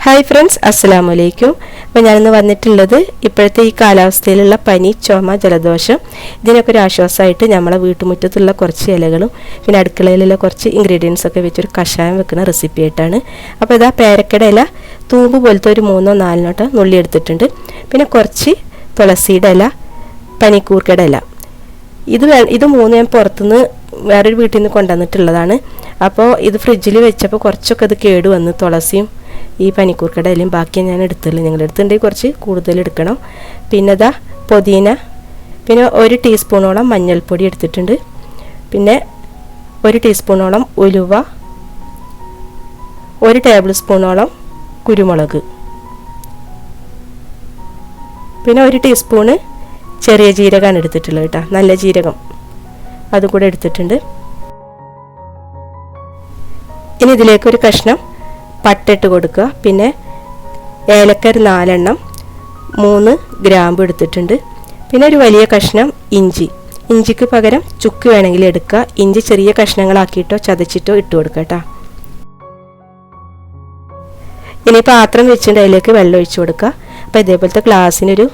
Hi friends, അസ്സലാമു അലൈക്കും. അപ്പോൾ ഞാനിന്ന് വന്നിട്ടുള്ളത് ഇപ്പോഴത്തെ ഈ കാലാവസ്ഥയിലുള്ള പനി, ചുമ, ജലദോഷം ഇതിനൊക്കെ ഒരു ആശ്വാസമായിട്ട് നമ്മളെ വീട്ടുമുറ്റത്തുള്ള കുറച്ച് ഇലകളും പിന്നെ അടുക്കളയിലുള്ള കുറച്ച് ഇൻഗ്രീഡിയൻസ് ഒക്കെ വെച്ചൊരു കഷായം വെക്കുന്ന റെസിപ്പി ആയിട്ടാണ്. അപ്പോൾ ഇതാ പേരക്കയുടെ ഇല തൂമ്പ് പോലത്തെ ഒരു 3-4 നുള്ളി എടുത്തിട്ടുണ്ട്. പിന്നെ കുറച്ച് തുളസിയുടെ ഇല, പനിക്കൂർക്കയുടെ ഇല. ഇത് മൂന്ന് ഞാൻ പുറത്തുനിന്ന് വേറൊരു വീട്ടിൽ നിന്ന് കൊണ്ടുവന്നിട്ടുള്ളതാണ്. അപ്പോൾ ഇത് ഫ്രിഡ്ജിൽ വെച്ചപ്പോൾ കുറച്ചൊക്കെ അത് കേട് വന്ന്, തുളസിയും ഈ പനിക്കൂർക്കയുടെ ഇലയും ബാക്കിയാണ് ഞാൻ എടുത്തുള്ളൂ. നിങ്ങളുടെ അടുത്തുണ്ടെങ്കിൽ കുറച്ച് കൂടുതൽ എടുക്കണം. പിന്നെ ഇതാ പുതിന, പിന്നെ 1 ടീസ്പൂണോളം മഞ്ഞൾപ്പൊടി എടുത്തിട്ടുണ്ട്. പിന്നെ 1 ടീസ്പൂണോളം ഉലുവ, 1 ടേബിൾ സ്പൂണോളം കുരുമുളക്, പിന്നെ 1 ടീസ്പൂണ് ചെറിയ ജീരകമാണ് എടുത്തിട്ടുള്ളത് കേട്ടോ, നല്ല ജീരകം അതുകൂടെ എടുത്തിട്ടുണ്ട്. ഇനി ഇതിലേക്കൊരു കഷ്ണം പട്ട ഇട്ട് കൊടുക്കുക. പിന്നെ ഏലക്ക 4 3 ഗ്രാമ്പ് എടുത്തിട്ടുണ്ട്. പിന്നെ ഒരു വലിയ കഷ്ണം ഇഞ്ചിക്ക് പകരം ചുക്ക് വേണമെങ്കിൽ എടുക്കുക. ഇഞ്ചി ചെറിയ കഷ്ണങ്ങളാക്കിയിട്ടോ ചതച്ചിട്ടോ ഇട്ട് കൊടുക്കുക കേട്ടോ. ഇനി പാത്രം വെച്ചിട്ട് അതിലേക്ക് വെള്ളം ഒഴിച്ചു കൊടുക്കുക. അപ്പോൾ ഇതേപോലത്തെ ഗ്ലാസ്സിനൊരു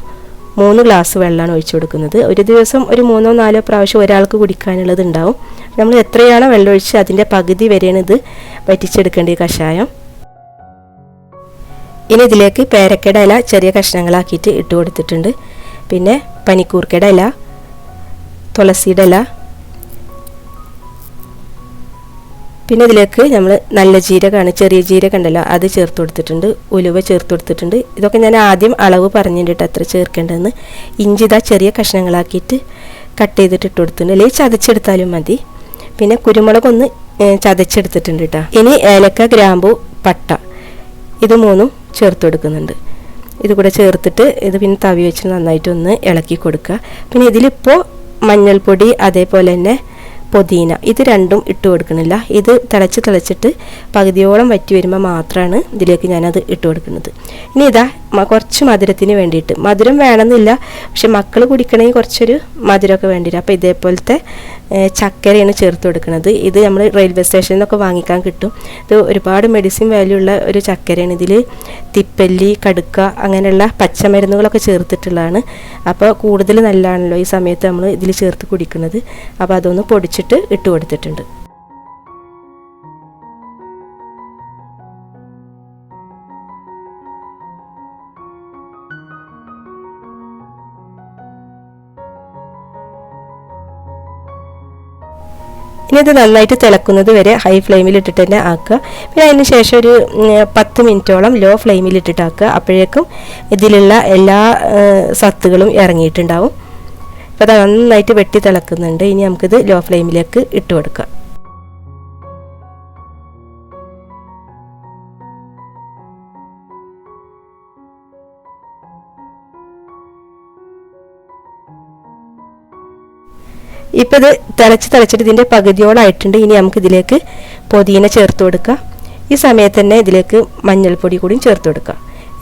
3 ഗ്ലാസ് വെള്ളമാണ് ഒഴിച്ചു കൊടുക്കുന്നത്. ഒരു ദിവസം ഒരു 3-4 പ്രാവശ്യം ഒരാൾക്ക് കുടിക്കാനുള്ളത് ഉണ്ടാവും. നമ്മൾ എത്രയാണോ വെള്ളം ഒഴിച്ച് അതിൻ്റെ പകുതി വരെയാണ് ഇത് വറ്റിച്ചെടുക്കേണ്ട ഈ കഷായം. ഇനി ഇതിലേക്ക് പേരക്കയുടെ ഇല ചെറിയ കഷ്ണങ്ങളാക്കിയിട്ട് ഇട്ട് കൊടുത്തിട്ടുണ്ട്. പിന്നെ പനിക്കൂർക്കയുടെ ഇല, തുളസിയുടെ ഇല, പിന്നെ ഇതിലേക്ക് നമ്മൾ നല്ല ജീരകമാണ്, ചെറിയ ജീരകം ഉണ്ടല്ലോ അത് ചേർത്ത് കൊടുത്തിട്ടുണ്ട്. ഉലുവ ചേർത്ത് കൊടുത്തിട്ടുണ്ട്. ഇതൊക്കെ ഞാൻ ആദ്യം അളവ് പറഞ്ഞിട്ട് എത്ര ചേർക്കേണ്ടതെന്ന്. ഇഞ്ചി ഇതാ ചെറിയ കഷ്ണങ്ങളാക്കിയിട്ട് കട്ട് ചെയ്തിട്ട് ഇട്ട് കൊടുത്തിട്ടുണ്ട്, അല്ലെങ്കിൽ ചതച്ചെടുത്താലും മതി. പിന്നെ കുരുമുളകൊന്ന് ചതച്ചെടുത്തിട്ടുണ്ട് കേട്ടോ. ഇനി ഏലക്ക, ഗ്രാമ്പു, പട്ട ഇത് 3 ചേർത്ത് കൊടുക്കുന്നുണ്ട്. ഇത് കൂടെ ചേർത്തിട്ട് ഇത് പിന്നെ തവി വെച്ച് നന്നായിട്ടൊന്ന് ഇളക്കി കൊടുക്കുക. പിന്നെ ഇതിലിപ്പോൾ മഞ്ഞൾപ്പൊടി അതേപോലെ തന്നെ പുതിന ഇത് 2 ഇട്ട് കൊടുക്കണില്ല. ഇത് തിളച്ചിട്ട് പകുതിയോളം വറ്റി വരുമ്പോൾ മാത്രമാണ് ഇതിലേക്ക് ഞാനത് ഇട്ട് കൊടുക്കുന്നത്. ഇനി ഇതാ കുറച്ച് മധുരത്തിന് വേണ്ടിയിട്ട്, മധുരം വേണമെന്നില്ല, പക്ഷെ മക്കൾ കുടിക്കണമെങ്കിൽ കുറച്ചൊരു മധുരമൊക്കെ വേണ്ടിയിട്ട് അപ്പോൾ ഇതേപോലത്തെ ചക്കരയാണ് ചേർത്ത് കൊടുക്കുന്നത്. ഇത് നമ്മൾ റെയിൽവേ സ്റ്റേഷനിൽ നിന്നൊക്കെ വാങ്ങിക്കാൻ കിട്ടും. ഇത് ഒരുപാട് മെഡിസിൻ വാല്യൂ ഉള്ള ഒരു ചക്കരയാണ്. ഇതിൽ തിപ്പല്ലി, കടുക്ക അങ്ങനെയുള്ള പച്ചമരുന്നുകളൊക്കെ ചേർത്തിട്ടുള്ളതാണ്. അപ്പോൾ കൂടുതൽ നല്ലതാണല്ലോ ഈ സമയത്ത് നമ്മൾ ഇതിൽ ചേർത്ത് കുടിക്കുന്നത്. അപ്പോൾ അതൊന്ന് പൊടിച്ചിട്ട് ഇട്ട് കൊടുത്തിട്ടുണ്ട്. ഇനി ഇത് നന്നായിട്ട് തിളക്കുന്നത് വരെ ഹൈ ഫ്ലെയിമിൽ ഇട്ടിട്ട് തന്നെ ആക്കുക. പിന്നെ അതിന് ശേഷം ഒരു 10 മിനിറ്റോളം ലോ ഫ്ലെയിമിൽ ഇട്ടിട്ട് ആക്കുക. അപ്പോഴേക്കും ഇതിലുള്ള എല്ലാ സത്തുകളും ഇറങ്ങിയിട്ടുണ്ടാവും. അപ്പോൾ അത് നന്നായിട്ട് വെട്ടി തിളക്കുന്നുണ്ട്. ഇനി നമുക്കിത് ലോ ഫ്ലെയിമിലേക്ക് ഇട്ട് കൊടുക്കാം. ഇപ്പോൾ ഇത് തിളച്ചിട്ട് ഇതിൻ്റെ പകുതിയോളായിട്ടുണ്ട്. ഇനി നമുക്ക് ഇതിലേക്ക് പുതിന ചേർത്ത് കൊടുക്കുക. ഈ സമയത്ത് തന്നെ ഇതിലേക്ക് മഞ്ഞൾപ്പൊടി കൂടിയും ചേർത്ത് കൊടുക്കുക.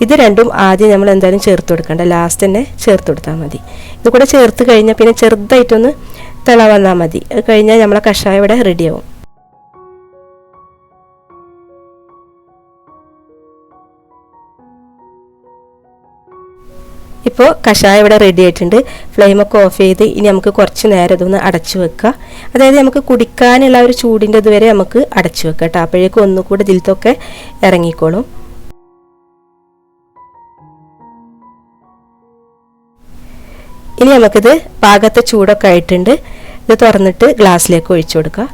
ഇത് രണ്ടും ആദ്യം നമ്മൾ എന്തായാലും ചേർത്ത് കൊടുക്കണ്ട, ലാസ്റ്റ് തന്നെ ചേർത്ത് കൊടുത്താൽ മതി. ഇത് കൂടെ ചേർത്ത് കഴിഞ്ഞാൽ പിന്നെ ചെറുതായിട്ടൊന്ന് തിള വന്നാൽ മതി. അത് കഴിഞ്ഞാൽ നമ്മളെ കഷായം ഇവിടെ റെഡിയാവും. ഇപ്പോൾ കഷായം ഇവിടെ റെഡി ആയിട്ടുണ്ട്. ഫ്ലെയിമൊക്കെ ഓഫ് ചെയ്ത് ഇനി നമുക്ക് കുറച്ച് നേരം ഇതൊന്ന് അടച്ചു വെക്കുക. അതായത് നമുക്ക് കുടിക്കാനുള്ള ഒരു ചൂടിൻ്റെ ഇതുവരെ നമുക്ക് അടച്ചു വെക്കാം കേട്ടോ. അപ്പോഴേക്കും ഒന്നുകൂടെ ഇതിലത്തൊക്കെ ഇറങ്ങിക്കോളും. ഇനി നമുക്കിത് പാകത്തെ ചൂടൊക്കെ ആയിട്ടുണ്ട്. ഇത് തുറന്നിട്ട് ഗ്ലാസ്സിലേക്ക് ഒഴിച്ചു കൊടുക്കുക.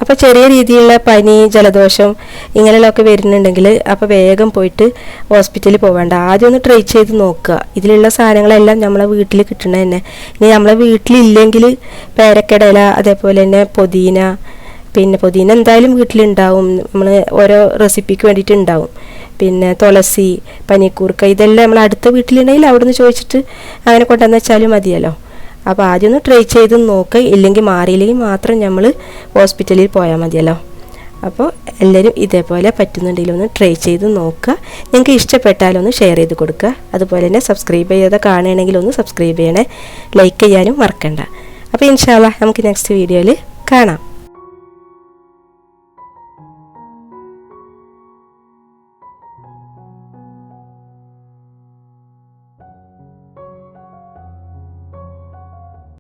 അപ്പോൾ ചെറിയ രീതിയിലുള്ള പനി, ജലദോഷം ഇങ്ങനെയുള്ളതൊക്കെ വരുന്നുണ്ടെങ്കിൽ അപ്പോൾ വേഗം പോയിട്ട് ഹോസ്പിറ്റലിൽ പോവേണ്ട, ആദ്യം ഒന്ന് ട്രൈ ചെയ്ത് നോക്കുക. ഇതിലുള്ള സാധനങ്ങളെല്ലാം നമ്മളെ വീട്ടിൽ കിട്ടണത് തന്നെ. ഇനി നമ്മളെ വീട്ടിലില്ലെങ്കിൽ പേരക്കയുടെ ഇല, അതേപോലെ തന്നെ പുതിന, പിന്നെ പുതിന എന്തായാലും വീട്ടിലുണ്ടാവും, നമ്മൾ ഓരോ റെസിപ്പിക്ക് വേണ്ടിയിട്ട് ഉണ്ടാവും. പിന്നെ തുളസി, പനിക്കൂർക്ക ഇതെല്ലാം നമ്മൾ അടുത്ത വീട്ടിലുണ്ടെങ്കിൽ അവിടെ നിന്ന് ചോദിച്ചിട്ട് അങ്ങനെ കൊണ്ടുവന്ന് വെച്ചാലും മതിയല്ലോ. അപ്പോൾ ആദ്യം ഒന്ന് ട്രൈ ചെയ്ത് നോക്കുക. ഇല്ലെങ്കിൽ മാറിയില്ലെങ്കിൽ മാത്രം നമ്മൾ ഹോസ്പിറ്റലിൽ പോയാൽ മതിയല്ലോ. അപ്പോൾ എല്ലാവരും ഇതേപോലെ പറ്റുന്നുണ്ടെങ്കിൽ ഒന്ന് ട്രൈ ചെയ്ത് നോക്കുക. നിങ്ങൾക്ക് ഇഷ്ടപ്പെട്ടാലൊന്ന് ഷെയർ ചെയ്ത് കൊടുക്കുക. അതുപോലെ തന്നെ സബ്സ്ക്രൈബ് ചെയ്യാതെ കാണുകയാണെങ്കിൽ ഒന്ന് സബ്സ്ക്രൈബ് ചെയ്യണേ, ലൈക്ക് ചെയ്യാനും മറക്കണ്ട. അപ്പോൾ ഇൻഷാ അല്ലാഹ് നമുക്ക് നെക്സ്റ്റ് വീഡിയോയിൽ കാണാം.